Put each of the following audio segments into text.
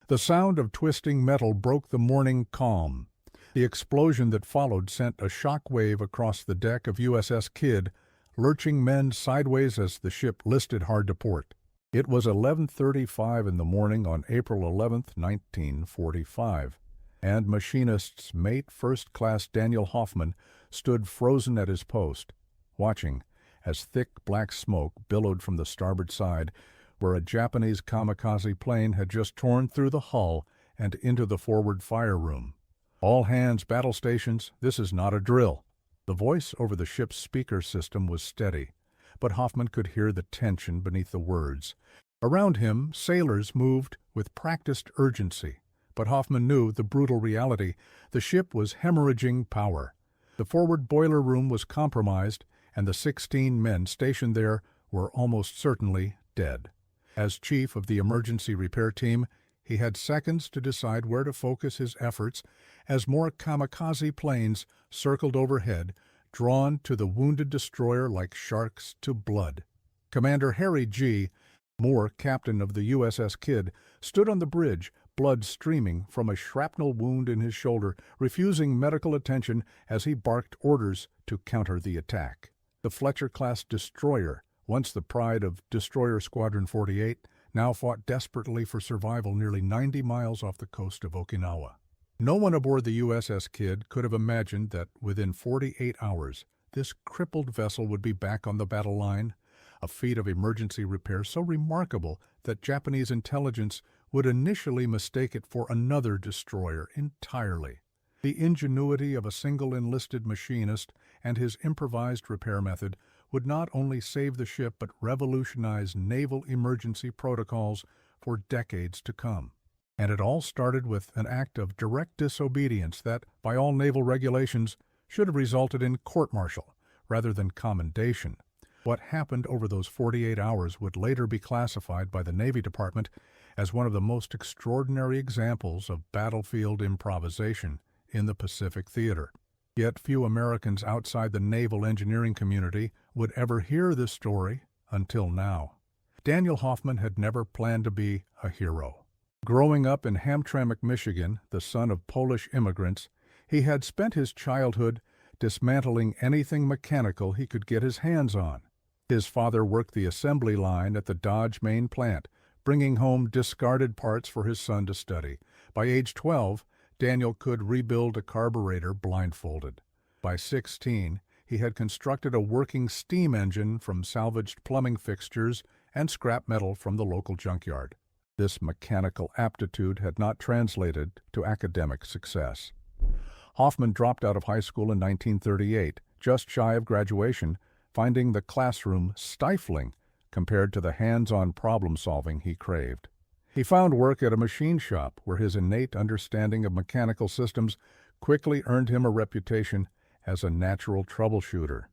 The sound of twisting metal broke the morning calm. The explosion that followed sent a shock wave across the deck of USS Kidd, lurching men sideways as the ship listed hard to port. It was 11:35 in the morning on April 11, 1945, and machinist's mate First Class Daniel Hoffman stood frozen at his post, watching as thick black smoke billowed from the starboard side, where a Japanese kamikaze plane had just torn through the hull and into the forward fire room. "All hands, battle stations, this is not a drill." The voice over the ship's speaker system was steady, but Hoffman could hear the tension beneath the words. Around him, sailors moved with practiced urgency, but Hoffman knew the brutal reality. The ship was hemorrhaging power. The forward boiler room was compromised, and the 16 men stationed there were almost certainly dead. As chief of the emergency repair team, he had seconds to decide where to focus his efforts as more kamikaze planes circled overhead, drawn to the wounded destroyer like sharks to blood. Commander Harry G. Moore, captain of the USS Kidd, stood on the bridge, blood streaming from a shrapnel wound in his shoulder, refusing medical attention as he barked orders to counter the attack. The Fletcher-class destroyer, once the pride of Destroyer Squadron 48, now fought desperately for survival nearly 90 miles off the coast of Okinawa. No one aboard the USS Kidd could have imagined that within 48 hours, this crippled vessel would be back on the battle line, a feat of emergency repair so remarkable that Japanese intelligence would initially mistake it for another destroyer entirely. The ingenuity of a single enlisted machinist and his improvised repair method would not only save the ship but revolutionize naval emergency protocols for decades to come. And it all started with an act of direct disobedience that, by all naval regulations, should have resulted in court-martial rather than commendation. What happened over those 48 hours would later be classified by the Navy Department as one of the most extraordinary examples of battlefield improvisation in the Pacific Theater. Yet few Americans outside the naval engineering community would ever hear this story until now. Daniel Hoffman had never planned to be a hero. Growing up in Hamtramck, Michigan, the son of Polish immigrants, he had spent his childhood dismantling anything mechanical he could get his hands on. His father worked the assembly line at the Dodge main plant, bringing home discarded parts for his son to study. By age 12, Daniel could rebuild a carburetor blindfolded. By 16, he had constructed a working steam engine from salvaged plumbing fixtures and scrap metal from the local junkyard. This mechanical aptitude had not translated to academic success. Hoffman dropped out of high school in 1938, just shy of graduation, finding the classroom stifling compared to the hands-on problem-solving he craved. He found work at a machine shop where his innate understanding of mechanical systems quickly earned him a reputation as a natural troubleshooter.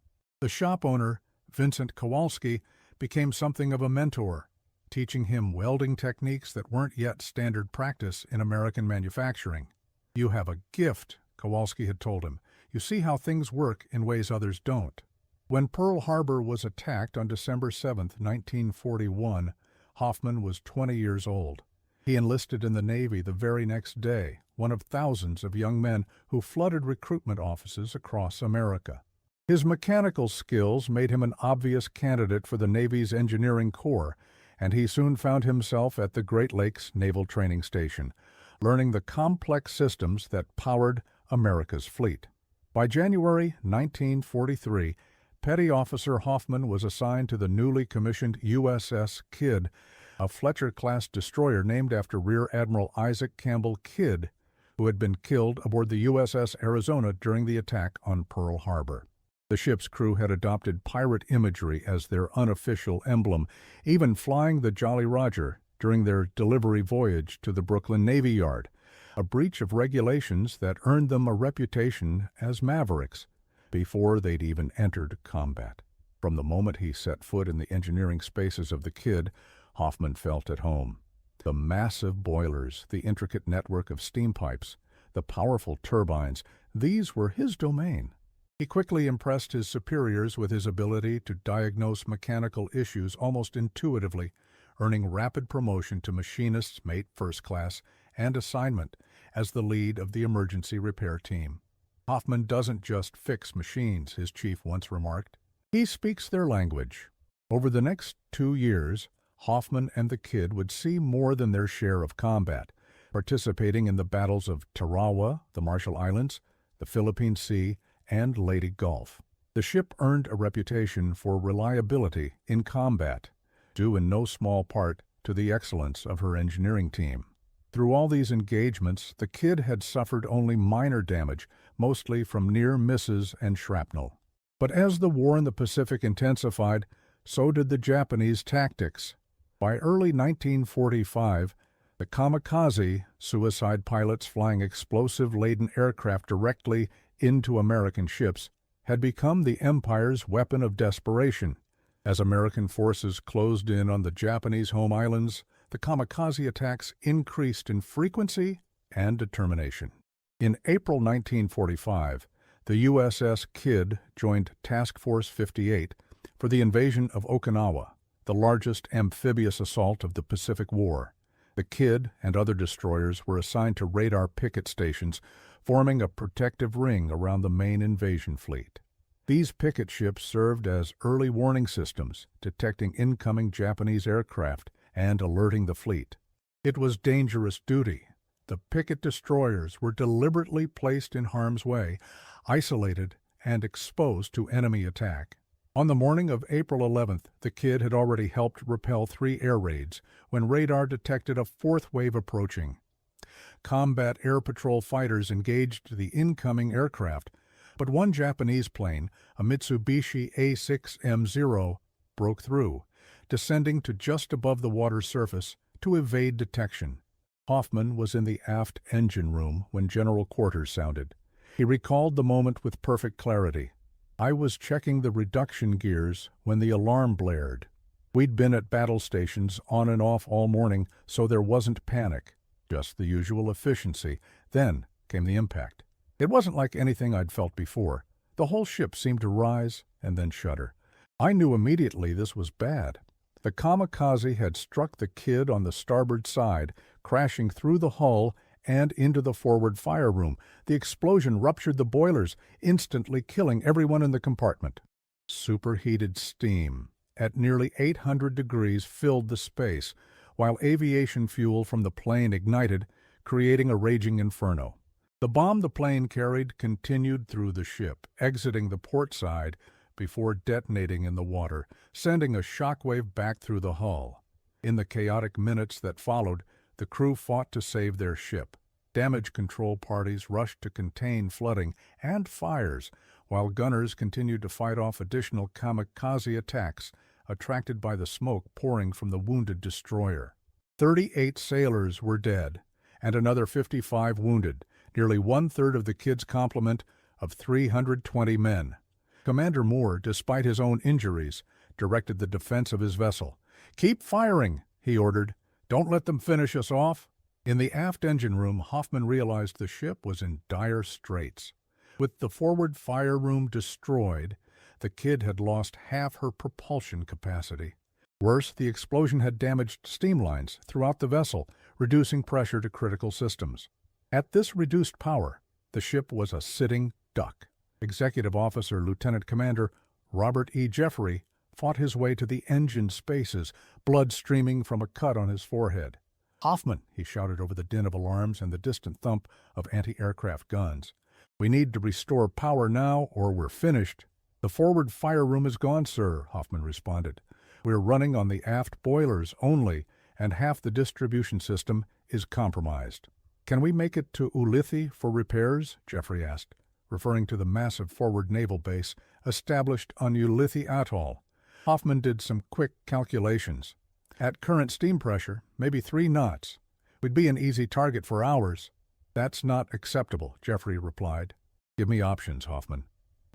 The shop owner, Vincent Kowalski, became something of a mentor, teaching him welding techniques that weren't yet standard practice in American manufacturing. "You have a gift," Kowalski had told him. "You see how things work in ways others don't." When Pearl Harbor was attacked on December 7, 1941, Hoffman was 20 years old. He enlisted in the Navy the very next day, one of thousands of young men who flooded recruitment offices across America. His mechanical skills made him an obvious candidate for the Navy's Engineering Corps, and he soon found himself at the Great Lakes Naval Training Station, learning the complex systems that powered America's fleet. By January 1943, Petty Officer Hoffman was assigned to the newly commissioned USS Kidd, a Fletcher-class destroyer named after Rear Admiral Isaac Campbell Kidd, who had been killed aboard the USS Arizona during the attack on Pearl Harbor. The ship's crew had adopted pirate imagery as their unofficial emblem, even flying the Jolly Roger during their delivery voyage to the Brooklyn Navy Yard, a breach of regulations that earned them a reputation as mavericks before they'd even entered combat. From the moment he set foot in the engineering spaces of the Kidd, Hoffman felt at home. The massive boilers, the intricate network of steam pipes, the powerful turbines, these were his domain. He quickly impressed his superiors with his ability to diagnose mechanical issues almost intuitively, earning rapid promotion to machinist's mate first class and assignment as the lead of the emergency repair team. Hoffman doesn't just fix machines, his chief once remarked. He speaks their language. Over the next 2 years, Hoffman and the KIDD would see more than their share of combat, participating in the battles of Tarawa, the Marshall Islands, the Philippine Sea, and Leyte Gulf. The ship earned a reputation for reliability in combat, due in no small part to the excellence of her engineering team. Through all these engagements, the KIDD had suffered only minor damage, mostly from near misses and shrapnel. But as the war in the Pacific intensified, so did the Japanese tactics. By early 1945, the kamikaze, suicide pilots flying explosive-laden aircraft directly into American ships, had become the Empire's weapon of desperation. As American forces closed in on the Japanese home islands, the kamikaze attacks increased in frequency and determination. In April 1945, the USS KIDD joined Task Force 58 for the invasion of Okinawa, the largest amphibious assault of the Pacific War. The KIDD and other destroyers were assigned to radar picket stations, forming a protective ring around the main invasion fleet. These picket ships served as early warning systems, detecting incoming Japanese aircraft and alerting the fleet. It was dangerous duty. The picket destroyers were deliberately placed in harm's way, isolated and exposed to enemy attack. On the morning of April 11th, the KIDD had already helped repel 3 air raids when radar detected a 4th wave approaching. Combat air patrol fighters engaged the incoming aircraft, but one Japanese plane, a Mitsubishi A6M0, broke through, descending to just above the water's surface to evade detection. Hoffman was in the aft engine room when general quarters sounded. He recalled the moment with perfect clarity. I was checking the reduction gears when the alarm blared. We'd been at battle stations on and off all morning, so there wasn't panic, just the usual efficiency. Then came the impact. It wasn't like anything I'd felt before. The whole ship seemed to rise and then shudder. I knew immediately this was bad. The kamikaze had struck the KIDD on the starboard side, crashing through the hull and into the forward fire room. The explosion ruptured the boilers, instantly killing everyone in the compartment. Superheated steam at nearly 800 degrees filled the space, while aviation fuel from the plane ignited, creating a raging inferno. The bomb the plane carried continued through the ship, exiting the port side before detonating in the water, sending a shockwave back through the hull. In the chaotic minutes that followed, the crew fought to save their ship. Damage control parties rushed to contain flooding and fires, while gunners continued to fight off additional kamikaze attacks attracted by the smoke pouring from the wounded destroyer. 38 sailors were dead, and another 55 wounded, nearly 1/3 of the KIDD's complement of 320 men. Commander Moore, despite his own injuries, directed the defense of his vessel. "Keep firing," he ordered. "Don't let them finish us off." In the aft engine room, Hoffman realized the ship was in dire straits. With the forward fire room destroyed, the KIDD had lost half her propulsion capacity. Worse, the explosion had damaged steam lines throughout the vessel, reducing pressure to critical systems. At this reduced power, the ship was a sitting duck. Executive Officer Lieutenant Commander Robert E. Jeffrey fought his way to the engine spaces, blood streaming from a cut on his forehead. "Hoffman," he shouted over the din of alarms and the distant thump of anti-aircraft guns. "We need to restore power now, or we're finished." "The forward fire room is gone, sir," Hoffman responded. "We're running on the aft boilers only, and half the distribution system is compromised." "Can we make it to Ulithi for repairs?" Jeffrey asked, referring to the massive forward naval base established on Ulithi Atoll. Hoffman did some quick calculations. "At current steam pressure, maybe 3 knots. We'd be an easy target for hours." "That's not acceptable," Jeffrey replied. "Give me options, Hoffman."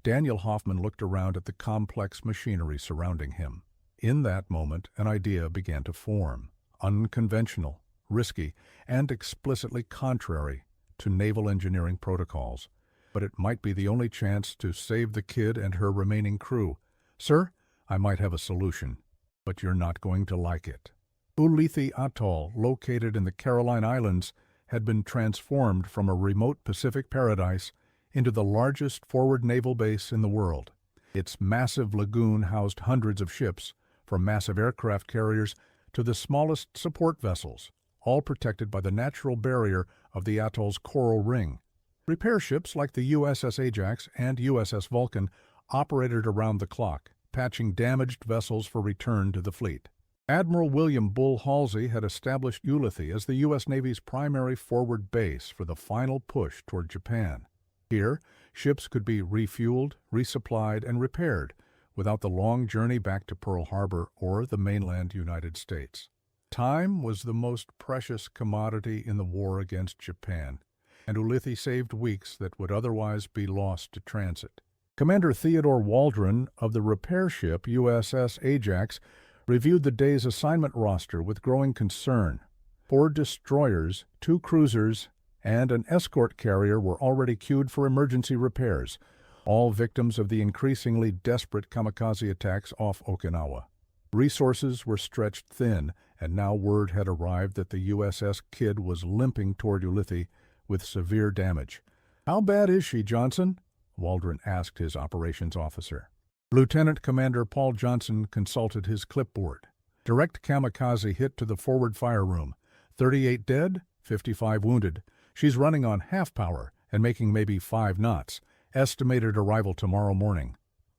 Daniel Hoffman looked around at the complex machinery surrounding him. In that moment, an idea began to form, unconventional, risky, and explicitly contrary to naval engineering protocols. But it might be the only chance to save the KIDD and her remaining crew. "Sir, I might have a solution, but you're not going to like it." Ulithi Atoll, located in the Caroline Islands, had been transformed from a remote Pacific paradise into the largest forward naval base in the world. Its massive lagoon housed hundreds of ships, from massive aircraft carriers to the smallest support vessels, all protected by the natural barrier of the atoll's coral ring. Repair ships like the USS Ajax and USS Vulcan operated around the clock, patching damaged vessels for return to the fleet. Admiral William Bull Halsey had established Ulithi as the U.S. Navy's primary forward base for the final push toward Japan. Here, ships could be refueled, resupplied, and repaired without the long journey back to Pearl Harbor or the mainland United States. Time was the most precious commodity in the war against Japan, and Ulithi saved weeks that would otherwise be lost to transit. Commander Theodore Waldron of the repair ship USS Ajax reviewed the day's assignment roster with growing concern. 4 destroyers, 2 cruisers, and an escort carrier were already queued for emergency repairs, all victims of the increasingly desperate kamikaze attacks off Okinawa. Resources were stretched thin, and now word had arrived that the USS KIDD was limping toward Ulithi with severe damage. "How bad is she, Johnson?" Waldron asked his operations officer. Lieutenant Commander Paul Johnson consulted his clipboard. Direct kamikaze hit to the forward fire room. 38 dead, 55 wounded. She's running on half power and making maybe 5 knots. Estimated arrival tomorrow morning.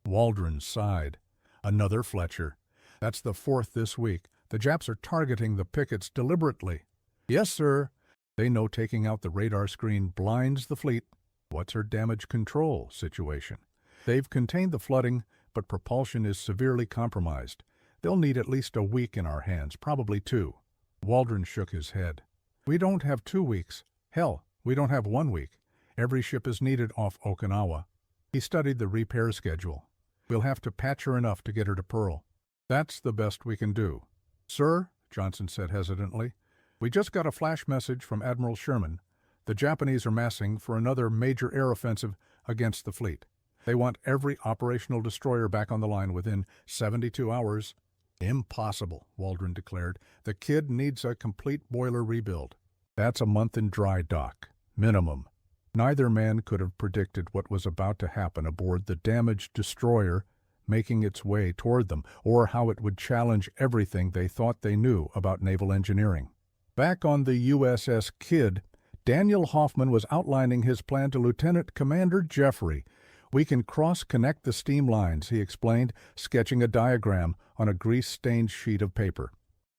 Waldron sighed. Another Fletcher. That's the 4th this week. The Japs are targeting the pickets deliberately. Yes, sir. They know taking out the radar screen blinds the fleet. What's her damage control situation? They've contained the flooding, but propulsion is severely compromised. They'll need at least a week in our hands, probably 2. Waldron shook his head. We don't have 2 weeks. Hell, we don't have 1 week. Every ship is needed off Okinawa. He studied the repair schedule. We'll have to patch her enough to get her to Pearl. That's the best we can do. Sir, Johnson said hesitantly, we just got a flash message from Admiral Sherman. The Japanese are massing for another major air offensive against the fleet. They want every operational destroyer back on the line within 72 hours. Impossible, Waldron declared. The KIDD needs a complete boiler rebuild. That's a month in dry dock, minimum. Neither man could have predicted what was about to happen aboard the damaged destroyer making its way toward them, or how it would challenge everything they thought they knew about naval engineering. Back on the USS KIDD, Daniel Hoffman was outlining his plan to Lieutenant Commander Jeffrey. We can cross-connect the steam lines, he explained, sketching a diagram on a grease-stained sheet of paper.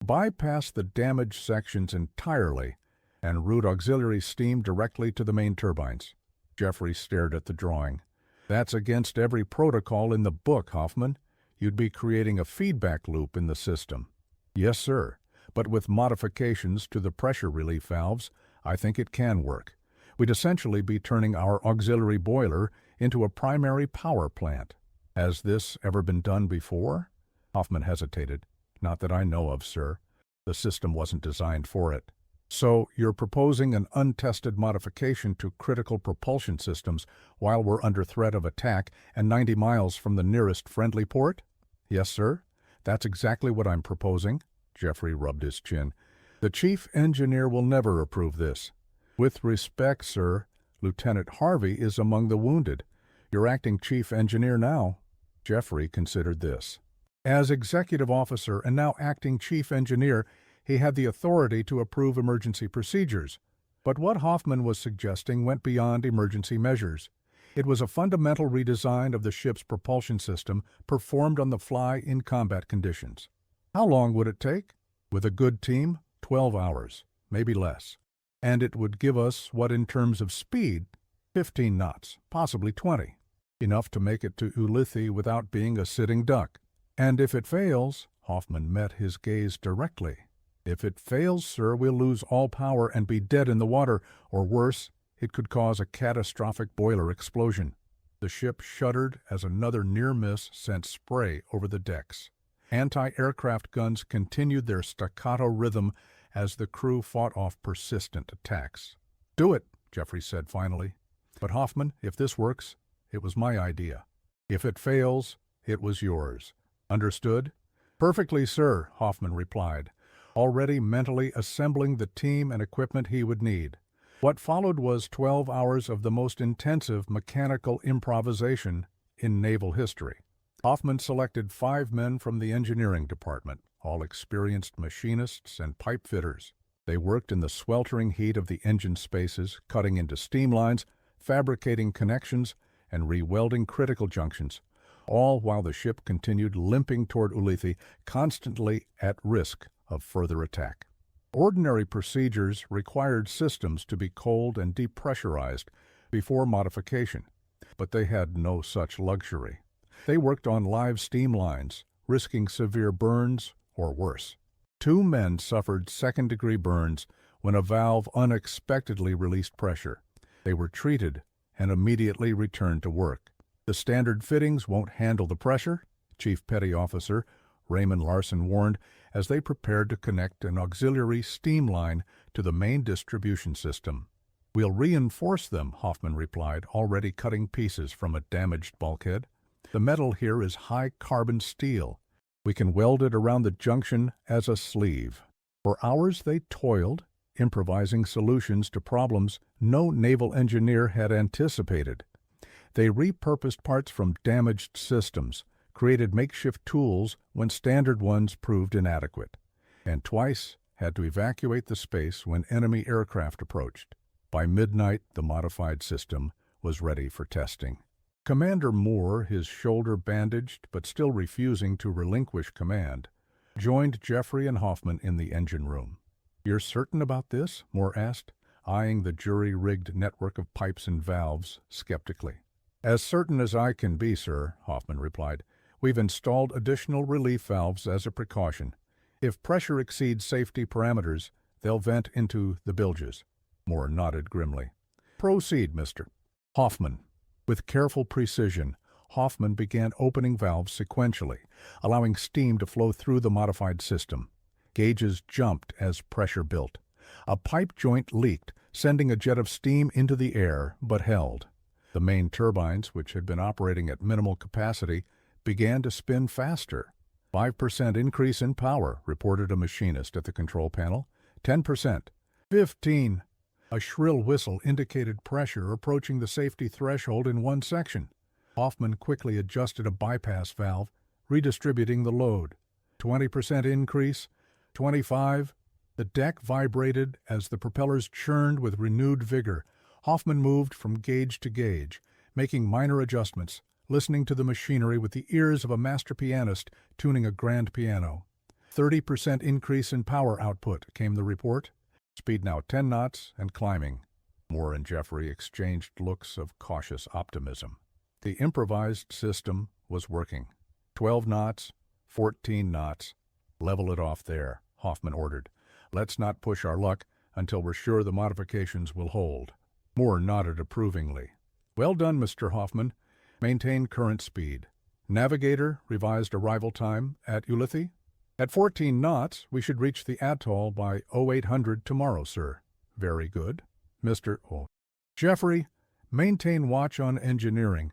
Bypass the damaged sections entirely and route auxiliary steam directly to the main turbines. Jeffrey stared at the drawing. That's against every protocol in the book, Hoffman. You'd be creating a feedback loop in the system. Yes, sir, but with modifications to the pressure relief valves, I think it can work. We'd essentially be turning our auxiliary boiler into a primary power plant. Has this ever been done before? Hoffman hesitated. Not that I know of, sir. The system wasn't designed for it. So you're proposing an untested modification to critical propulsion systems while we're under threat of attack and 90 miles from the nearest friendly port? Yes, sir. That's exactly what I'm proposing. Jeffrey rubbed his chin. The chief engineer will never approve this. With respect, sir, Lieutenant Harvey is among the wounded. You're acting chief engineer now. Jeffrey considered this. As executive officer and now acting chief engineer, he had the authority to approve emergency procedures. But what Hoffman was suggesting went beyond emergency measures. It was a fundamental redesign of the ship's propulsion system performed on the fly in combat conditions. How long would it take? With a good team, 12 hours, maybe less. And it would give us what in terms of speed? 15 knots, possibly 20. Enough to make it to Ulithi without being a sitting duck. And if it fails, Hoffman met his gaze directly. If it fails, sir, we'll lose all power and be dead in the water, or worse, it could cause a catastrophic boiler explosion. The ship shuddered as another near miss sent spray over the decks. Anti-aircraft guns continued their staccato rhythm as the crew fought off persistent attacks. Do it, Jeffrey said finally. But Hoffman, if this works, it was my idea. If it fails, it was yours. Understood? Perfectly, sir, Hoffman replied. already mentally assembling the team and equipment he would need. What followed was 12 hours of the most intensive mechanical improvisation in naval history. Hoffman selected 5 men from the engineering department, all experienced machinists and pipe fitters. They worked in the sweltering heat of the engine spaces, cutting into steam lines, fabricating connections, and re-welding critical junctions, all while the ship continued limping toward Ulithi, constantly at risk of further attack. Ordinary procedures required systems to be cold and depressurized before modification, but they had no such luxury. They worked on live steam lines, risking severe burns or worse. 2 men suffered second-degree burns when a valve unexpectedly released pressure. They were treated and immediately returned to work. The standard fittings won't handle the pressure, Chief Petty Officer Raymond Larson warned as they prepared to connect an auxiliary steam line to the main distribution system. "We'll reinforce them," Hoffman replied, already cutting pieces from a damaged bulkhead. "The metal here is high-carbon steel. We can weld it around the junction as a sleeve." For hours they toiled, improvising solutions to problems no naval engineer had anticipated. They repurposed parts from damaged systems, created makeshift tools when standard ones proved inadequate, and twice had to evacuate the space when enemy aircraft approached. By midnight, the modified system was ready for testing. Commander Moore, his shoulder bandaged but still refusing to relinquish command, joined Jeffrey and Hoffman in the engine room. "You're certain about this?" Moore asked, eyeing the jury-rigged network of pipes and valves skeptically. "As certain as I can be, sir," Hoffman replied. "We've installed additional relief valves as a precaution. If pressure exceeds safety parameters, they'll vent into the bilges." Moore nodded grimly. "Proceed, Mr. Hoffman." With careful precision, Hoffman began opening valves sequentially, allowing steam to flow through the modified system. Gauges jumped as pressure built. A pipe joint leaked, sending a jet of steam into the air, but held. The main turbines, which had been operating at minimal capacity, began to spin faster. 5% increase in power, reported a machinist at the control panel. 10%. 15. A shrill whistle indicated pressure approaching the safety threshold in one section. Hoffman quickly adjusted a bypass valve, redistributing the load. 20% increase. 25. The deck vibrated as the propellers churned with renewed vigor. Hoffman moved from gauge to gauge, making minor adjustments, listening to the machinery with the ears of a master pianist tuning a grand piano. 30% increase in power output, came the report. Speed now 10 knots and climbing. Moore and Jeffrey exchanged looks of cautious optimism. The improvised system was working. 12 knots, 14 knots. "Level it off there," Hoffman ordered. "Let's not push our luck until we're sure the modifications will hold." Moore nodded approvingly. "Well done, Mr. Hoffman. Maintain current speed. Navigator, revised arrival time at Ulithi? At 14 knots, we should reach the atoll by 0800 tomorrow, sir." "Very good." Mr. Jeffrey, maintain watch on engineering.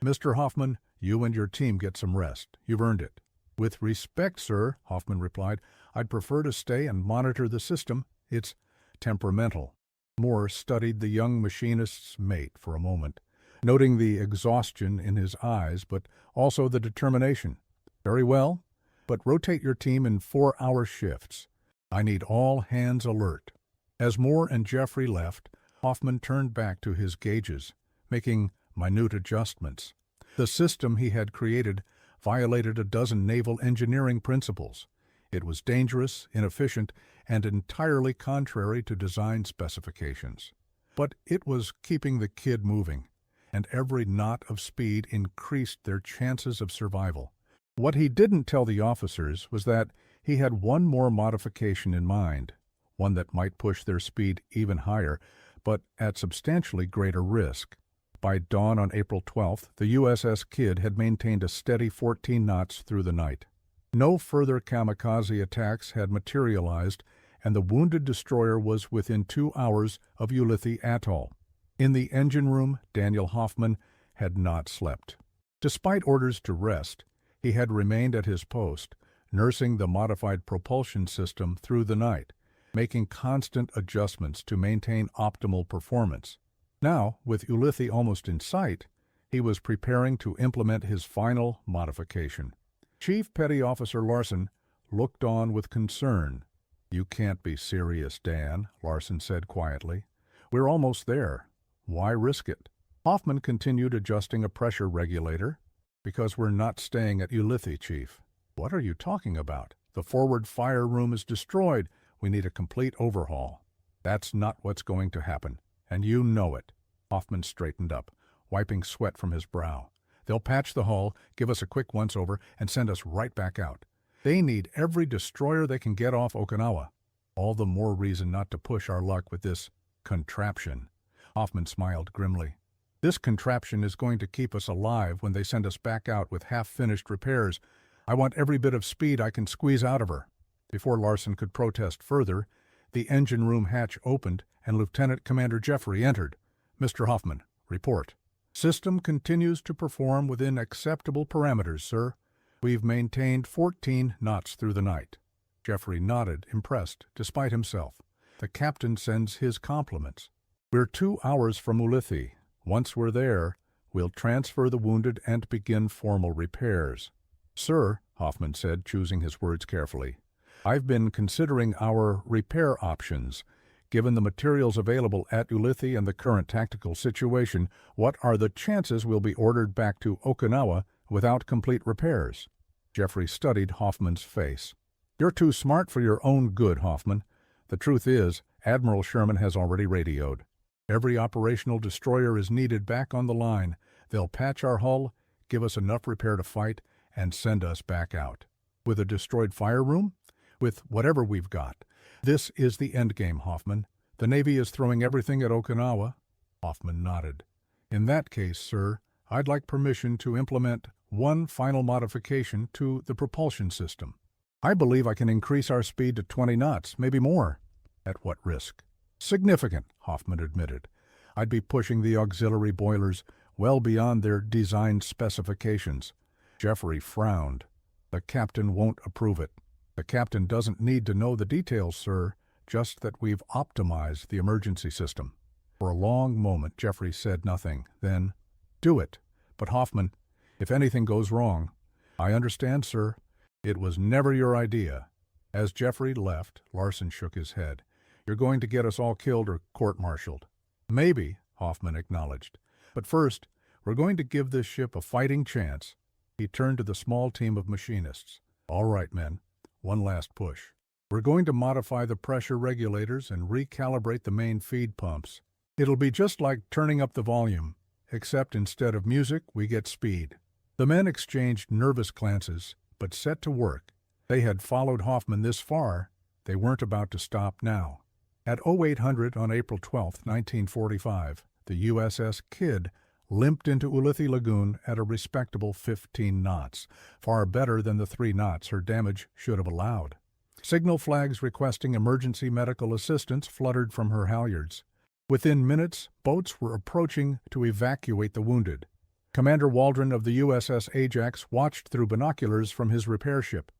Mr. Hoffman, you and your team get some rest. You've earned it." "With respect, sir," Hoffman replied, "I'd prefer to stay and monitor the system. It's temperamental." Moore studied the young machinist's mate for a moment, noting the exhaustion in his eyes, but also the determination. "Very well, but rotate your team in 4-hour shifts. I need all hands alert." As Moore and Jeffrey left, Hoffman turned back to his gauges, making minute adjustments. The system he had created violated a dozen naval engineering principles. It was dangerous, inefficient, and entirely contrary to design specifications. But it was keeping the kid moving, and every knot of speed increased their chances of survival. What he didn't tell the officers was that he had one more modification in mind, one that might push their speed even higher, but at substantially greater risk. By dawn on April 12th, the USS KIDD had maintained a steady 14 knots through the night. No further kamikaze attacks had materialized, and the wounded destroyer was within 2 hours of Ulithi Atoll. In the engine room, Daniel Hoffman had not slept. Despite orders to rest, he had remained at his post, nursing the modified propulsion system through the night, making constant adjustments to maintain optimal performance. Now, with Ulithi almost in sight, he was preparing to implement his final modification. Chief Petty Officer Larson looked on with concern. "You can't be serious, Dan," Larson said quietly. "We're almost there. Why risk it?" Hoffman continued adjusting a pressure regulator. "Because we're not staying at Ulithi, Chief." "What are you talking about? The forward fire room is destroyed. We need a complete overhaul." "That's not what's going to happen, and you know it." Hoffman straightened up, wiping sweat from his brow. "They'll patch the hull, give us a quick once-over, and send us right back out. They need every destroyer they can get off Okinawa. All the more reason not to push our luck with this contraption." Hoffman smiled grimly. "This contraption is going to keep us alive when they send us back out with half-finished repairs. I want every bit of speed I can squeeze out of her." Before Larson could protest further, the engine room hatch opened and Lieutenant Commander Jeffrey entered. "Mr. Hoffman, report." "System continues to perform within acceptable parameters, sir. We've maintained 14 knots through the night." Jeffrey nodded, impressed, despite himself. "The captain sends his compliments. We're 2 hours from Ulithi. Once we're there, we'll transfer the wounded and begin formal repairs." "Sir," Hoffman said, choosing his words carefully, "I've been considering our repair options. Given the materials available at Ulithi and the current tactical situation, what are the chances we'll be ordered back to Okinawa without complete repairs?" Jeffrey studied Hoffman's face. "You're too smart for your own good, Hoffman. The truth is, Admiral Sherman has already radioed. Every operational destroyer is needed back on the line. They'll patch our hull, give us enough repair to fight, and send us back out. With a destroyed fire room? With whatever we've got. This is the endgame, Hoffman. The Navy is throwing everything at Okinawa." Hoffman nodded. "In that case, sir, I'd like permission to implement one final modification to the propulsion system. I believe I can increase our speed to 20 knots, maybe more." "At what risk?" "Significant," Hoffman admitted. "I'd be pushing the auxiliary boilers well beyond their design specifications." Jeffrey frowned. "The captain won't approve it." "The captain doesn't need to know the details, sir, just that we've optimized the emergency system." For a long moment Jeffrey said nothing. Then, "Do it. But Hoffman, if anything goes wrong—" "I understand, sir. It was never your idea." As Jeffrey left, Larson shook his head. "You're going to get us all killed or court-martialed." "Maybe," Hoffman acknowledged. "But first, we're going to give this ship a fighting chance." He turned to the small team of machinists. "All right, men. One last push. We're going to modify the pressure regulators and recalibrate the main feed pumps. It'll be just like turning up the volume, except instead of music, we get speed." The men exchanged nervous glances, but set to work. They had followed Hoffman this far. They weren't about to stop now. At 0800 on April 12, 1945, the USS KIDD limped into Ulithi Lagoon at a respectable 15 knots, far better than the 3 knots her damage should have allowed. Signal flags requesting emergency medical assistance fluttered from her halyards. Within minutes, boats were approaching to evacuate the wounded. Commander Waldron of the USS Ajax watched through binoculars from his repair ship.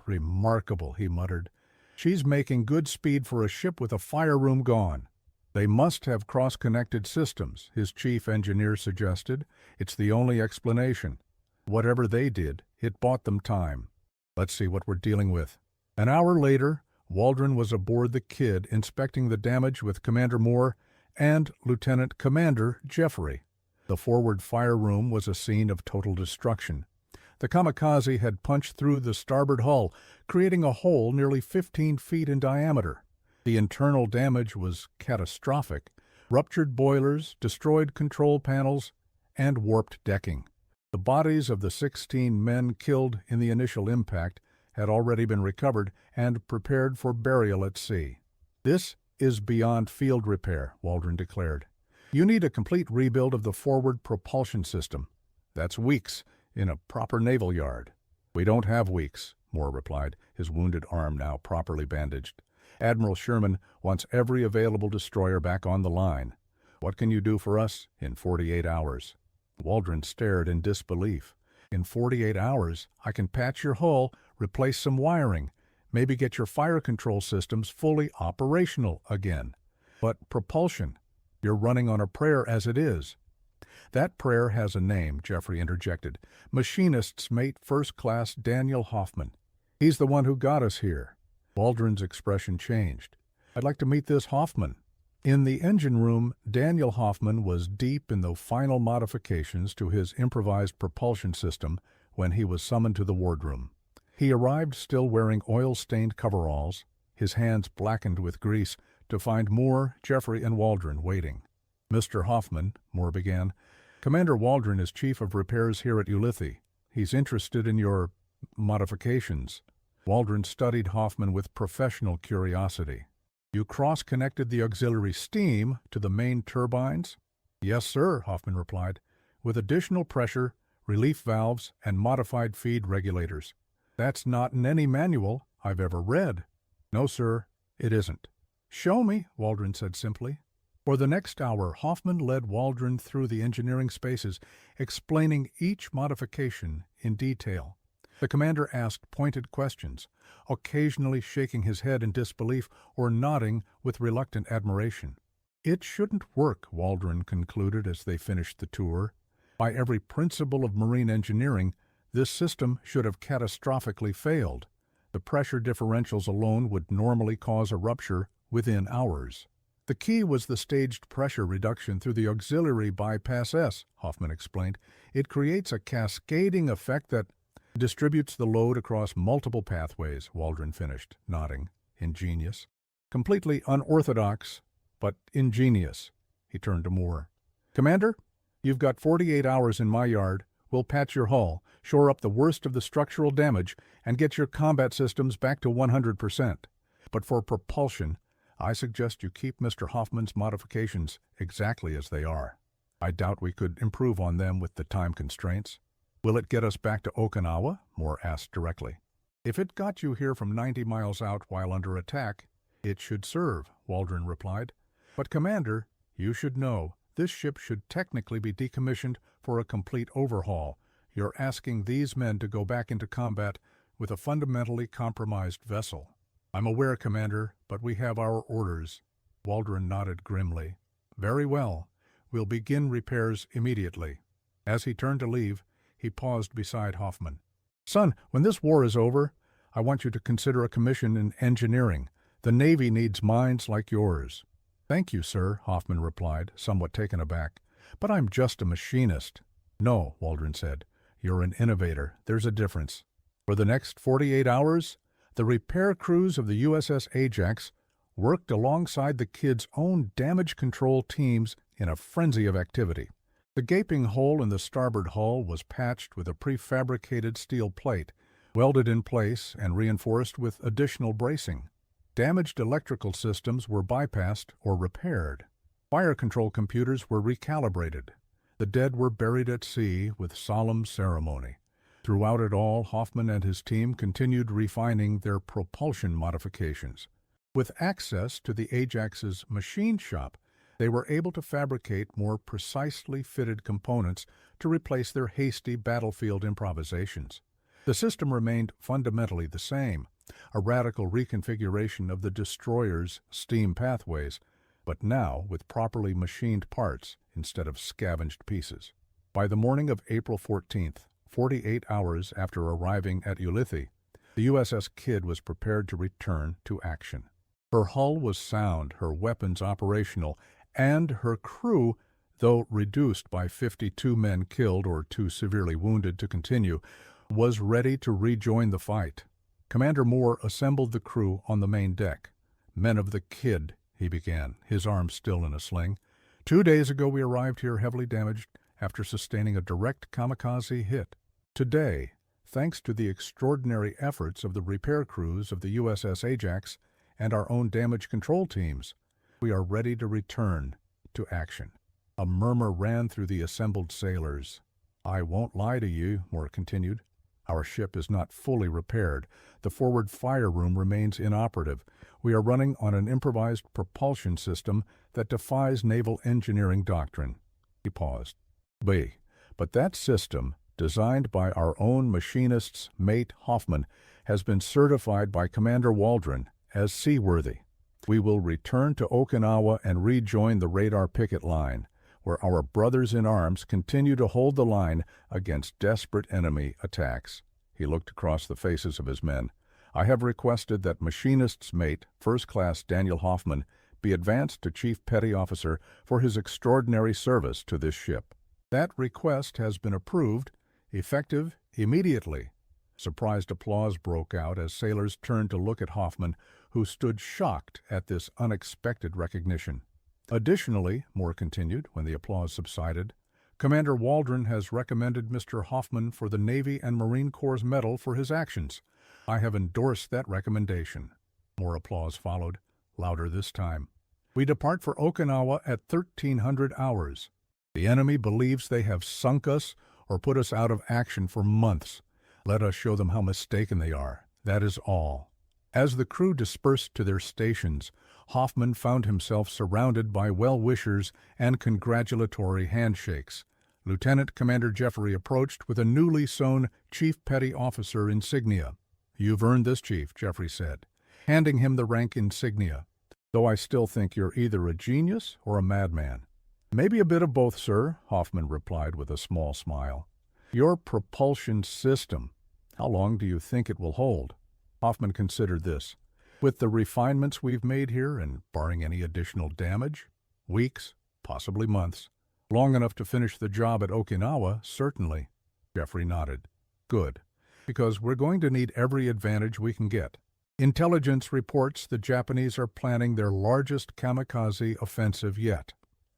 "Remarkable," he muttered. "She's making good speed for a ship with a fire room gone." "They must have cross-connected systems," his chief engineer suggested. "It's the only explanation. Whatever they did, it bought them time. Let's see what we're dealing with." An hour later, Waldron was aboard the KIDD inspecting the damage with Commander Moore and Lieutenant Commander Jeffrey. The forward fire room was a scene of total destruction. The kamikaze had punched through the starboard hull, creating a hole nearly 15 feet in diameter. The internal damage was catastrophic: ruptured boilers, destroyed control panels, and warped decking. The bodies of the 16 men killed in the initial impact had already been recovered and prepared for burial at sea. "This is beyond field repair," Waldron declared. "You need a complete rebuild of the forward propulsion system. That's weeks in a proper naval yard." "We don't have weeks," Moore replied, his wounded arm now properly bandaged. "Admiral Sherman wants every available destroyer back on the line. What can you do for us in 48 hours?" Waldron stared in disbelief. "In 48 hours, I can patch your hull, replace some wiring, maybe get your fire control systems fully operational again. But propulsion, you're running on a prayer as it is. That prayer has a name, Jeffrey interjected. Machinist's mate First Class Daniel Hoffman. He's the one who got us here. Waldron's expression changed. I'd like to meet this Hoffman. In the engine room, Daniel Hoffman was deep in the final modifications to his improvised propulsion system when he was summoned to the wardroom. He arrived still wearing oil-stained coveralls, his hands blackened with grease, to find Moore, Jeffrey, and Waldron waiting. Mr. Hoffman, Moore began, Commander Waldron is Chief of Repairs here at Ulithi. He's interested in your modifications. Waldron studied Hoffman with professional curiosity. You cross-connected the auxiliary steam to the main turbines? Yes, sir, Hoffman replied, with additional pressure, relief valves, and modified feed regulators. That's not in any manual I've ever read. No, sir, it isn't. Show me, Waldron said simply. For the next hour, Hoffman led Waldron through the engineering spaces, explaining each modification in detail. The commander asked pointed questions, occasionally shaking his head in disbelief or nodding with reluctant admiration. It shouldn't work, Waldron concluded as they finished the tour. By every principle of marine engineering, this system should have catastrophically failed. The pressure differentials alone would normally cause a rupture within hours. The key was the staged pressure reduction through the auxiliary bypass S, Hoffman explained. It creates a cascading effect that distributes the load across multiple pathways, Waldron finished, nodding. Ingenious. Completely unorthodox, but ingenious. He turned to Moore. Commander, you've got 48 hours in my yard. We'll patch your hull, shore up the worst of the structural damage, and get your combat systems back to 100%. But for propulsion, I suggest you keep Mr. Hoffman's modifications exactly as they are. I doubt we could improve on them with the time constraints. Will it get us back to Okinawa? Moore asked directly. If it got you here from 90 miles out while under attack, it should serve, Waldron replied. But, Commander, you should know, this ship should technically be decommissioned for a complete overhaul. You're asking these men to go back into combat with a fundamentally compromised vessel. I'm aware, Commander, but we have our orders. Waldron nodded grimly. Very well. We'll begin repairs immediately. As he turned to leave, he paused beside Hoffman. Son, when this war is over, I want you to consider a commission in engineering. The Navy needs minds like yours. Thank you, sir, Hoffman replied, somewhat taken aback. But I'm just a machinist. No, Waldron said. You're an innovator. There's a difference. For the next 48 hours, the repair crews of the USS Ajax worked alongside the KIDD's own damage control teams in a frenzy of activity. The gaping hole in the starboard hull was patched with a prefabricated steel plate, welded in place and reinforced with additional bracing. Damaged electrical systems were bypassed or repaired. Fire control computers were recalibrated. The dead were buried at sea with solemn ceremony. Throughout it all, Hoffman and his team continued refining their propulsion modifications. With access to the Ajax's machine shop, they were able to fabricate more precisely fitted components to replace their hasty battlefield improvisations. The system remained fundamentally the same, a radical reconfiguration of the destroyer's steam pathways, but now with properly machined parts instead of scavenged pieces. By the morning of April 14th, 48 hours after arriving at Ulithi, the USS KIDD was prepared to return to action. Her hull was sound, her weapons operational, and her crew, though reduced by 52 men killed or too severely wounded to continue, was ready to rejoin the fight. Commander Moore assembled the crew on the main deck. Men of the KIDD, he began, his arms still in a sling. 2 days ago we arrived here heavily damaged after sustaining a direct kamikaze hit. Today, thanks to the extraordinary efforts of the repair crews of the USS Ajax and our own damage control teams, we are ready to return to action. A murmur ran through the assembled sailors. I won't lie to you, Moore continued. Our ship is not fully repaired. The forward fire room remains inoperative. We are running on an improvised propulsion system that defies naval engineering doctrine. He paused. But that system, designed by our own machinist's mate Hoffman, has been certified by Commander Waldron as seaworthy. We will return to Okinawa and rejoin the radar picket line, where our brothers in arms continue to hold the line against desperate enemy attacks." He looked across the faces of his men. "I have requested that machinist's mate, First Class Daniel Hoffman, be advanced to Chief Petty Officer for his extraordinary service to this ship." "That request has been approved, effective immediately." Surprised applause broke out as sailors turned to look at Hoffman, who stood shocked at this unexpected recognition. "Additionally," Moore continued when the applause subsided, "Commander Waldron has recommended Mr. Hoffman for the Navy and Marine Corps Medal for his actions. I have endorsed that recommendation." More applause followed, louder this time. "We depart for Okinawa at 1300 hours. The enemy believes they have sunk us or put us out of action for months. Let us show them how mistaken they are. That is all." As the crew dispersed to their stations, Hoffman found himself surrounded by well-wishers and congratulatory handshakes. Lieutenant Commander Jeffrey approached with a newly sewn Chief Petty Officer insignia. "You've earned this, Chief," Jeffrey said, handing him the rank insignia, "though I still think you're either a genius or a madman." "Maybe a bit of both, sir," Hoffman replied with a small smile. "Your propulsion system, how long do you think it will hold?" Hoffman considered this. "With the refinements we've made here, and barring any additional damage, weeks, possibly months. Long enough to finish the job at Okinawa, certainly." Jeffrey nodded. "Good, because we're going to need every advantage we can get. Intelligence reports the Japanese are planning their largest kamikaze offensive yet."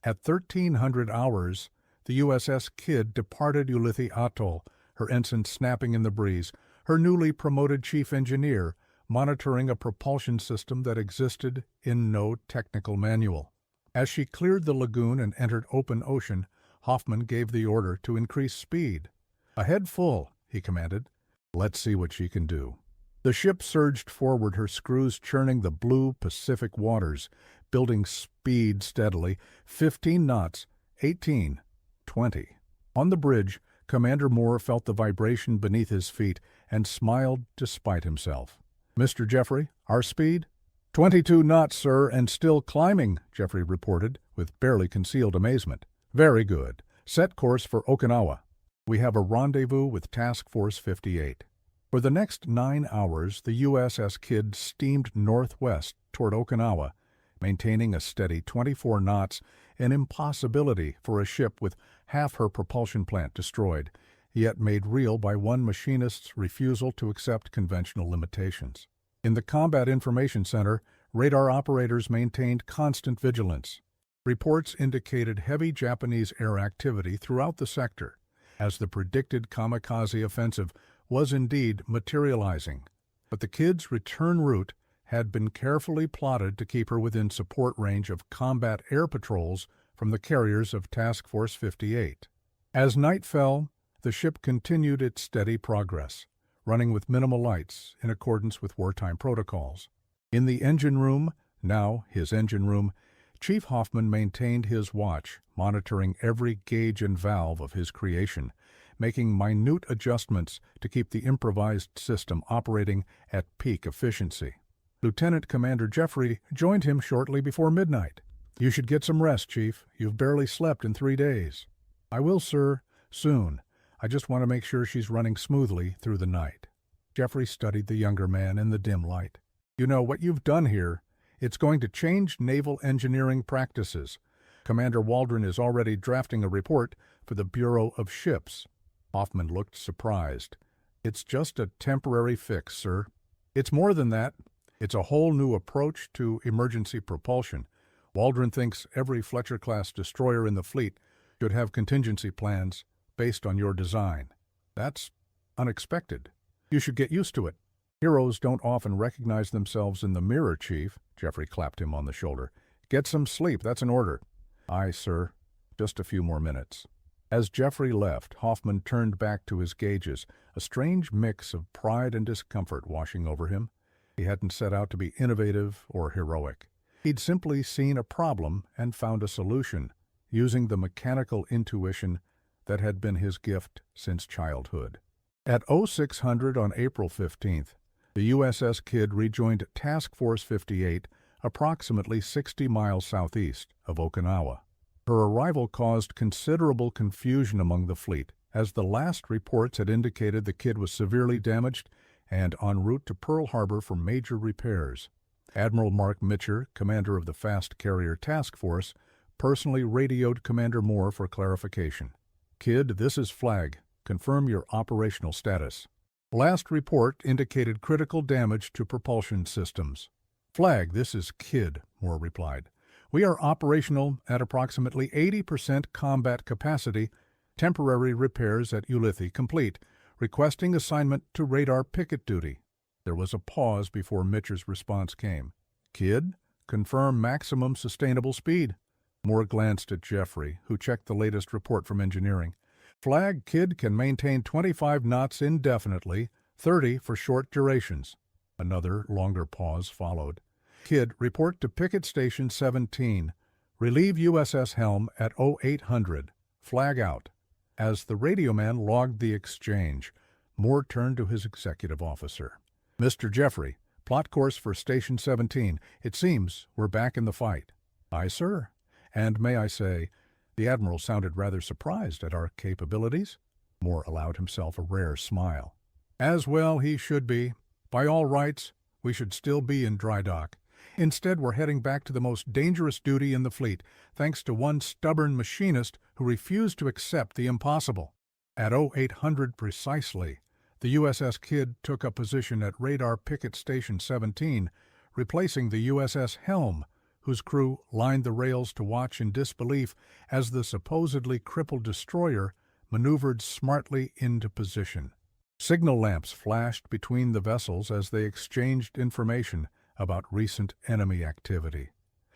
At 1300 hours, the USS KIDD departed Ulithi Atoll, her ensign snapping in the breeze, her newly promoted chief engineer monitoring a propulsion system that existed in no technical manual. As she cleared the lagoon and entered open ocean, Hoffman gave the order to increase speed. "Ahead full," he commanded. "Let's see what she can do." The ship surged forward, her screws churning the blue Pacific waters, building speed steadily, 15 knots, 18, 20. On the bridge, Commander Moore felt the vibration beneath his feet and smiled despite himself. "Mr. Jeffrey, our speed?" 22 knots, sir, and still climbing," Jeffrey reported, with barely concealed amazement. "Very good. Set course for Okinawa. We have a rendezvous with Task Force 58. For the next 9 hours, the USS KIDD steamed northwest toward Okinawa, maintaining a steady 24 knots, an impossibility for a ship with half her propulsion plant destroyed, yet made real by one machinist's refusal to accept conventional limitations. In the Combat Information Center, radar operators maintained constant vigilance. Reports indicated heavy Japanese air activity throughout the sector, as the predicted kamikaze offensive was indeed materializing. But the KIDD's return route had been carefully plotted to keep her within support range of combat air patrols from the carriers of Task Force 58. As night fell, the ship continued its steady progress, running with minimal lights in accordance with wartime protocols. In the engine room, now his engine room, Chief Hoffman maintained his watch, monitoring every gauge and valve of his creation, making minute adjustments to keep the improvised system operating at peak efficiency. Lieutenant Commander Jeffrey joined him shortly before midnight. "You should get some rest, Chief. You've barely slept in 3 days." "I will, sir, soon. I just want to make sure she's running smoothly through the night." Jeffrey studied the younger man in the dim light. "You know, what you've done here, it's going to change naval engineering practices. Commander Waldron is already drafting a report for the Bureau of Ships." Hoffman looked surprised. "It's just a temporary fix, sir." "It's more than that. It's a whole new approach to emergency propulsion. Waldron thinks every Fletcher-class destroyer in the fleet should have contingency plans based on your design. That's unexpected. You should get used to it." "Heroes don't often recognize themselves in the mirror, Chief," Jeffrey clapped him on the shoulder. "Get some sleep, that's an order." "Aye, sir. Just a few more minutes." As Jeffrey left, Hoffman turned back to his gauges, a strange mix of pride and discomfort washing over him. He hadn't set out to be innovative or heroic. He'd simply seen a problem and found a solution, using the mechanical intuition that had been his gift since childhood. At 0600 on April 15th, The USS Kidd rejoined Task Force 58, approximately 60 miles southeast of Okinawa. Her arrival caused considerable confusion among the fleet, as the last reports had indicated the Kidd was severely damaged and en route to Pearl Harbor for major repairs. Admiral Mark Mitcher, commander of the Fast Carrier Task Force, personally radioed Commander Moore for clarification. "Kidd, this is Flag. Confirm your operational status." Last report indicated critical damage to propulsion systems. "Flag, this is Kidd," Moore replied. "We are operational at approximately 80% combat capacity. Temporary repairs at Ulithi complete. Requesting assignment to radar picket duty." There was a pause before Mitcher's response came. "Kidd, confirm maximum sustainable speed." Moore glanced at Jeffrey, who checked the latest report from engineering. "Flag, Kidd can maintain 25 knots indefinitely, 30 for short durations." Another longer pause followed. "Kidd, report to Picket Station 17. Relieve USS helm at 0800. Flag out." As the radioman logged the exchange, Moore turned to his executive officer. "Mr. Jeffrey, plot course for Station 17. It seems we're back in the fight." "Aye, sir. And may I say, the Admiral sounded rather surprised at our capabilities." Moore allowed himself a rare smile. "As well he should be. By all rights, we should still be in dry dock. Instead, we're heading back to the most dangerous duty in the fleet, thanks to one stubborn machinist who refused to accept the impossible." At 0800 precisely, the USS Kidd took up position at Radar Picket Station 17, replacing the USS Helm, whose crew lined the rails to watch in disbelief as the supposedly crippled destroyer maneuvered smartly into position. Signal lamps flashed between the vessels as they exchanged information about recent enemy activity.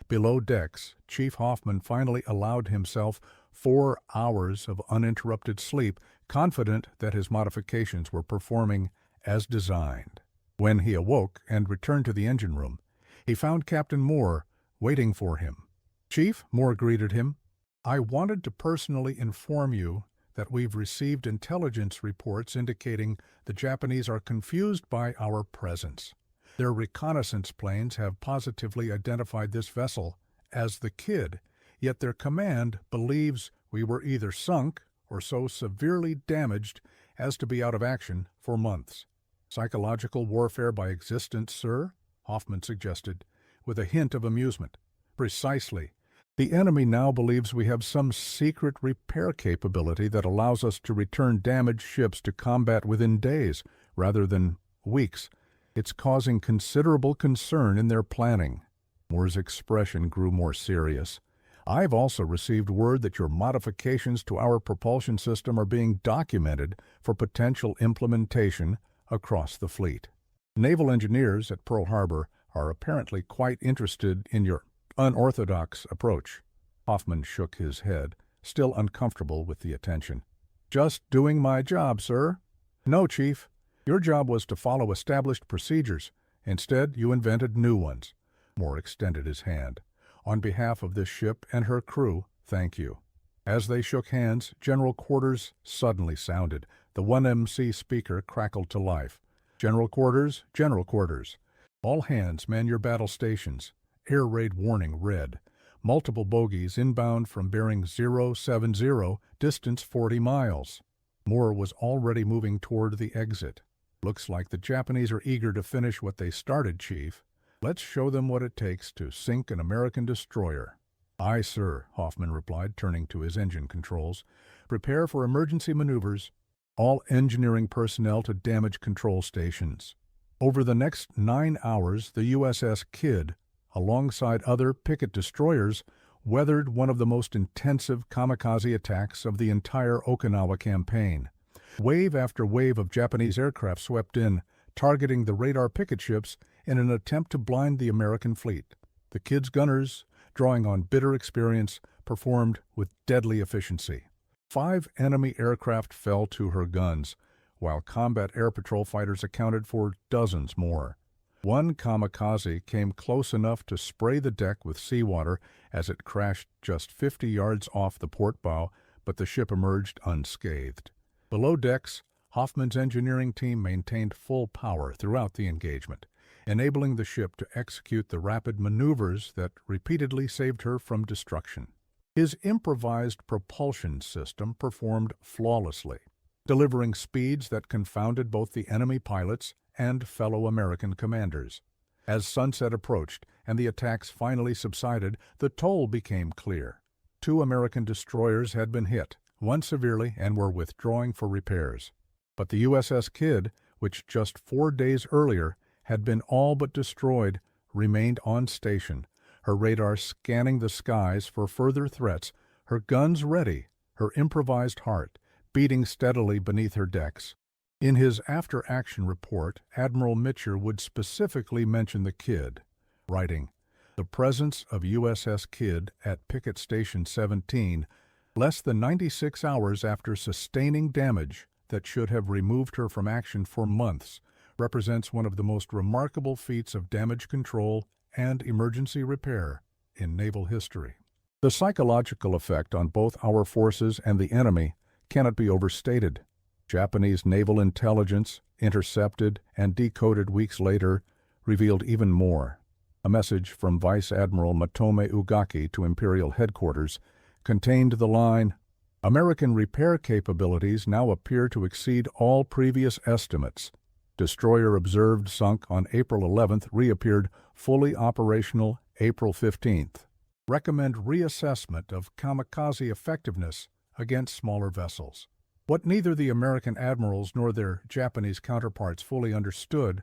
Below decks, Chief Hoffman finally allowed himself 4 hours of uninterrupted sleep, confident that his modifications were performing as designed. When he awoke and returned to the engine room, he found Captain Moore waiting for him. "Chief," Moore greeted him, "I wanted to personally inform you that we've received intelligence reports indicating the Japanese are confused by our presence. Their reconnaissance planes have positively identified this vessel as the Kidd, yet their command believes we were either sunk or so severely damaged as to be out of action for months." "Psychological warfare by existence, sir?" Hoffman suggested, with a hint of amusement. "Precisely. The enemy now believes we have some secret repair capability that allows us to return damaged ships to combat within days, rather than weeks. It's causing considerable concern in their planning." Moore's expression grew more serious. "I've also received word that your modifications to our propulsion system are being documented for potential implementation across the fleet. Naval engineers at Pearl Harbor are apparently quite interested in your unorthodox approach." Hoffman shook his head, still uncomfortable with the attention. "Just doing my job, sir." "No, Chief. Your job was to follow established procedures. Instead, you invented new ones." Moore extended his hand. "On behalf of this ship and her crew, thank you." As they shook hands, General Quarters suddenly sounded. The 1MC speaker crackled to life. "General Quarters, General Quarters. All hands man your battle stations. Air raid warning red. Multiple bogies inbound from bearing 070, distance 40 miles. Moore was already moving toward the exit. "Looks like the Japanese are eager to finish what they started, Chief. Let's show them what it takes to sink an American destroyer." "Aye, sir," Hoffman replied, turning to his engine controls. "Prepare for emergency maneuvers. All engineering personnel to damage control stations." Over the next 9 hours, the USS Kidd, alongside other picket destroyers, weathered one of the most intensive kamikaze attacks of the entire Okinawa campaign. Wave after wave of Japanese aircraft swept in, targeting the radar picket ships in an attempt to blind the American fleet. The Kidd's gunners, drawing on bitter experience, performed with deadly efficiency. 5 enemy aircraft fell to her guns, while combat air patrol fighters accounted for dozens more. One kamikaze came close enough to spray the deck with seawater as it crashed just 50 yards off the port bow, but the ship emerged unscathed. Below decks, Hoffman's engineering team maintained full power throughout the engagement, enabling the ship to execute the rapid maneuvers that repeatedly saved her from destruction. His improvised propulsion system performed flawlessly, delivering speeds that confounded both the enemy pilots and fellow American commanders. As sunset approached and the attacks finally subsided, the toll became clear. 2 American destroyers had been hit, one severely, and were withdrawing for repairs. But the USS Kidd, which just 4 days earlier had been all but destroyed, remained on station, her radar scanning the skies for further threats, her guns ready, her improvised heart beating steadily beneath her decks. In his after-action report, Admiral Mitcher would specifically mention the Kidd, writing, "The presence of USS Kidd at Picket Station 17, less than 96 hours after sustaining damage that should have removed her from action for months, represents one of the most remarkable feats of damage control and emergency repair in naval history." The psychological effect on both our forces and the enemy cannot be overstated. Japanese naval intelligence, intercepted and decoded weeks later, revealed even more. A message from Vice Admiral Matome Ugaki to Imperial Headquarters contained the line, "American repair capabilities now appear to exceed all previous estimates. Destroyer observed sunk on April 11th reappeared fully operational April 15th. Recommend reassessment of kamikaze effectiveness against smaller vessels." What neither the American admirals nor their Japanese counterparts fully understood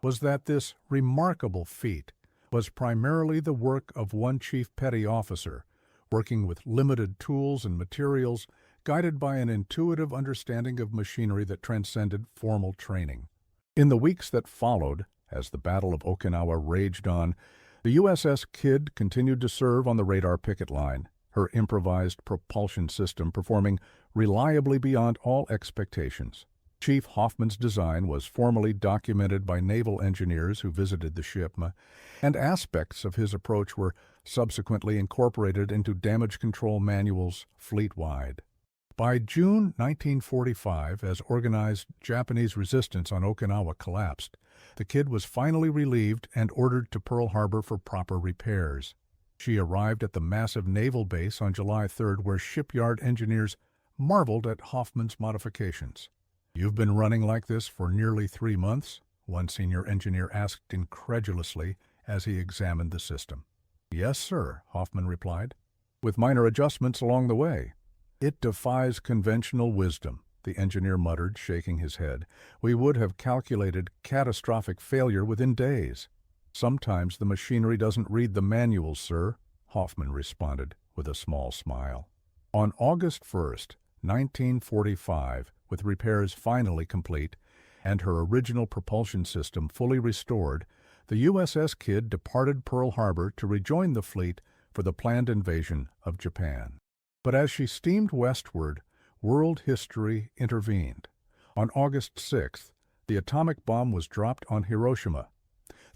was that this remarkable feat was primarily the work of one chief petty officer, working with limited tools and materials, guided by an intuitive understanding of machinery that transcended formal training. In the weeks that followed, as the Battle of Okinawa raged on, the USS Kidd continued to serve on the radar picket line, her improvised propulsion system performing reliably beyond all expectations. Chief Hoffman's design was formally documented by naval engineers who visited the ship, and aspects of his approach were subsequently incorporated into damage control manuals fleet-wide. By June 1945, as organized Japanese resistance on Okinawa collapsed, the Kidd was finally relieved and ordered to Pearl Harbor for proper repairs. She arrived at the massive naval base on July 3rd, where shipyard engineers marveled at Hoffman's modifications. "You've been running like this for nearly 3 months?" one senior engineer asked incredulously as he examined the system. "Yes, sir," Hoffman replied, "with minor adjustments along the way." "It defies conventional wisdom," the engineer muttered, shaking his head. "We would have calculated catastrophic failure within days." "Sometimes the machinery doesn't read the manuals, sir," Hoffman responded with a small smile. On August 1st, 1945, with repairs finally complete and her original propulsion system fully restored, the USS Kidd departed Pearl Harbor to rejoin the fleet for the planned invasion of Japan. But as she steamed westward, world history intervened. On August 6th, the atomic bomb was dropped on Hiroshima.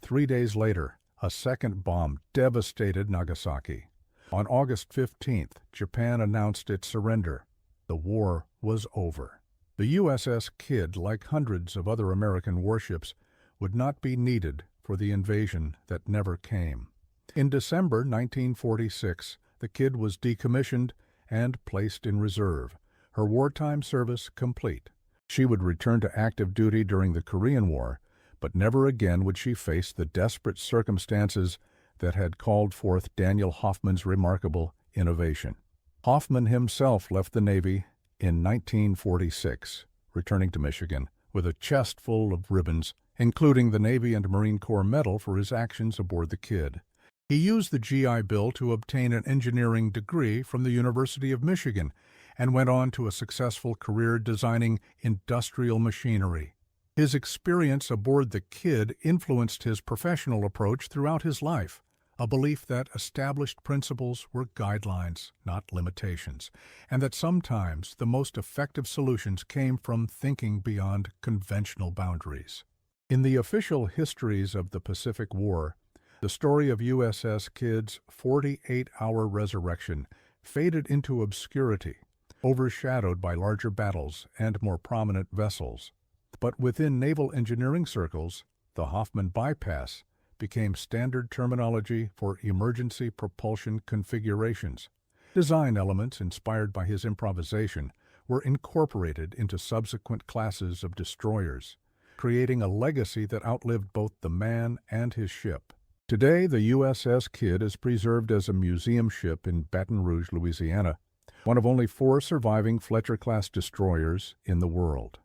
3 days later, a second bomb devastated Nagasaki. On August 15th, Japan announced its surrender. The war was over. The USS Kidd, like hundreds of other American warships, would not be needed for the invasion that never came. In December 1946, the Kidd was decommissioned and placed in reserve, her wartime service complete. She would return to active duty during the Korean War, but never again would she face the desperate circumstances that had called forth Daniel Hoffman's remarkable innovation. Hoffman himself left the Navy in 1946, returning to Michigan with a chest full of ribbons, including the Navy and Marine Corps Medal for his actions aboard the Kidd. He used the GI Bill to obtain an engineering degree from the University of Michigan and went on to a successful career designing industrial machinery. His experience aboard the Kidd influenced his professional approach throughout his life, a belief that established principles were guidelines, not limitations, and that sometimes the most effective solutions came from thinking beyond conventional boundaries. In the official histories of the Pacific War, the story of USS Kidd's 48-hour resurrection faded into obscurity, overshadowed by larger battles and more prominent vessels. But within naval engineering circles, the Hoffman bypass became standard terminology for emergency propulsion configurations. Design elements inspired by his improvisation were incorporated into subsequent classes of destroyers, creating a legacy that outlived both the man and his ship. Today, the USS Kidd is preserved as a museum ship in Baton Rouge, Louisiana, one of only 4 surviving Fletcher-class destroyers in the world.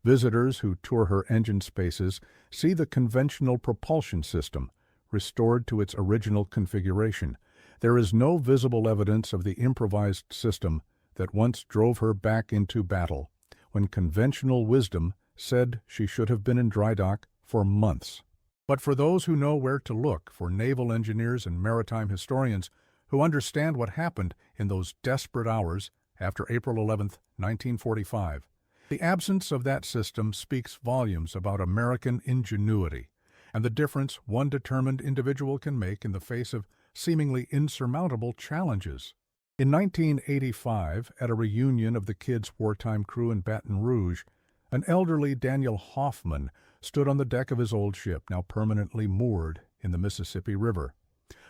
Visitors who tour her engine spaces see the conventional propulsion system restored to its original configuration. There is no visible evidence of the improvised system that once drove her back into battle, when conventional wisdom said she should have been in dry dock for months. But for those who know where to look, for naval engineers and maritime historians who understand what happened in those desperate hours after April 11, 1945, the absence of that system speaks volumes about American ingenuity and the difference one determined individual can make in the face of seemingly insurmountable challenges. In 1985, at a reunion of the Kidd's wartime crew in Baton Rouge, an elderly Daniel Hoffman stood on the deck of his old ship, now permanently moored in the Mississippi River.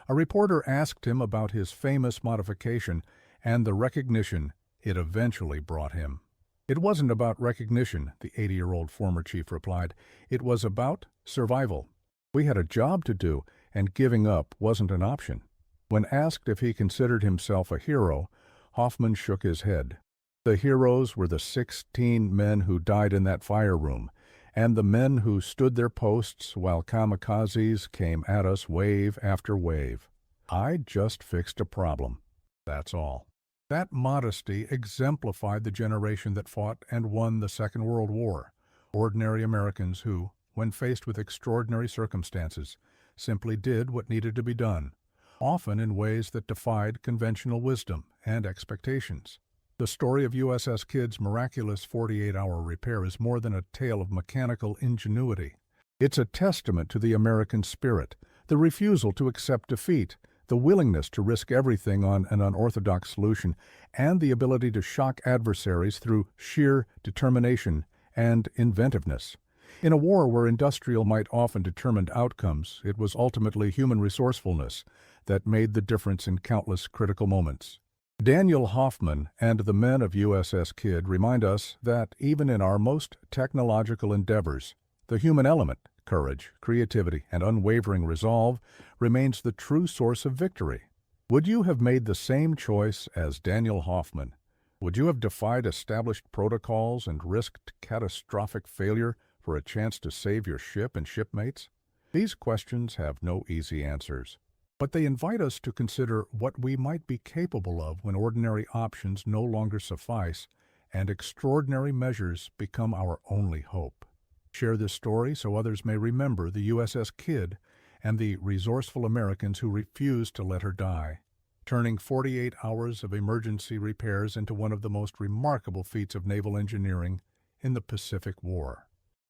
A reporter asked him about his famous modification and the recognition it eventually brought him. "It wasn't about recognition," the 80-year-old former chief replied. "It was about survival. We had a job to do, and giving up wasn't an option." When asked if he considered himself a hero, Hoffman shook his head. The heroes were the 16 men who died in that fire room, and the men who stood their posts while kamikazes came at us wave after wave. I just fixed a problem. That's all. That modesty exemplified the generation that fought and won the Second World War, ordinary Americans who, when faced with extraordinary circumstances, simply did what needed to be done, often in ways that defied conventional wisdom and expectations. The story of USS Kidd's miraculous 48-hour repair is more than a tale of mechanical ingenuity. It's a testament to the American spirit, the refusal to accept defeat, the willingness to risk everything on an unorthodox solution, and the ability to shock adversaries through sheer determination and inventiveness. In a war where industrial might often determined outcomes, it was ultimately human resourcefulness that made the difference in countless critical moments. Daniel Hoffman and the men of USS Kidd remind us that even in our most technological endeavors, the human element, courage, creativity, and unwavering resolve remains the true source of victory. Would you have made the same choice as Daniel Hoffman? Would you have defied established protocols and risked catastrophic failure for a chance to save your ship and shipmates? These questions have no easy answers, but they invite us to consider what we might be capable of when ordinary options no longer suffice and extraordinary measures become our only hope. Share this story so others may remember the USS Kidd and the resourceful Americans who refused to let her die, turning 48 hours of emergency repairs into one of the most remarkable feats of naval engineering in the Pacific War.